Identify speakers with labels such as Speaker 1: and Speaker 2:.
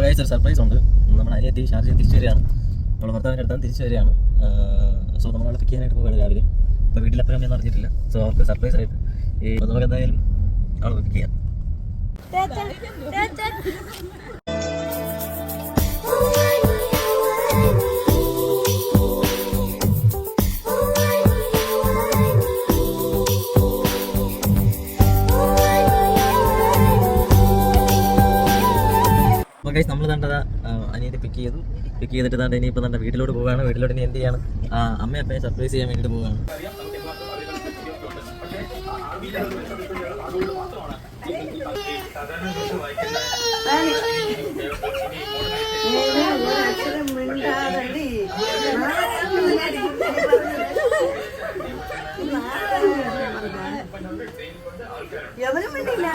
Speaker 1: Guys ഒരു surprise ഉണ്ട്. നമ്മൾ അനിയത്തി ഷാർജയിൽ തിരിച്ചു വരികയാണ്. നമ്മൾ ഭർത്താവിൻ്റെ അടുത്താണ് തിരിച്ചു വരികയാണ്. സോ നമ്മളവിടെ പിക്ക് ചെയ്യാനായിട്ട് പോകുകയാണ് രാവിലെ. ഇപ്പോൾ വീട്ടിലപ്പുറം അമ്മയൊന്നും അറിഞ്ഞിട്ടില്ല. സോ അവർക്ക് സർപ്രൈസ് ആയിട്ട് നമുക്ക് എന്തായാലും അവിടെ പിക്ക് ചെയ്യാം. അപ്പോൾ ഗൈസ് നമ്മൾ കണ്ടതാ അനിയത്തെ പിക്ക് ചെയ്തിട്ട് തന്നെ ഇനിയിപ്പോൾ തന്നെ വീട്ടിലോട്ട് പോവുകയാണ്. വീട്ടിലോട്ട് ഇനി എന്ത് ചെയ്യാണ്, അമ്മയെ അപ്പയെ സർപ്രൈസ് ചെയ്യാൻ വേണ്ടിയിട്ട് പോവുകയാണ്.
Speaker 2: എവരും വേണ്ടിയില്ല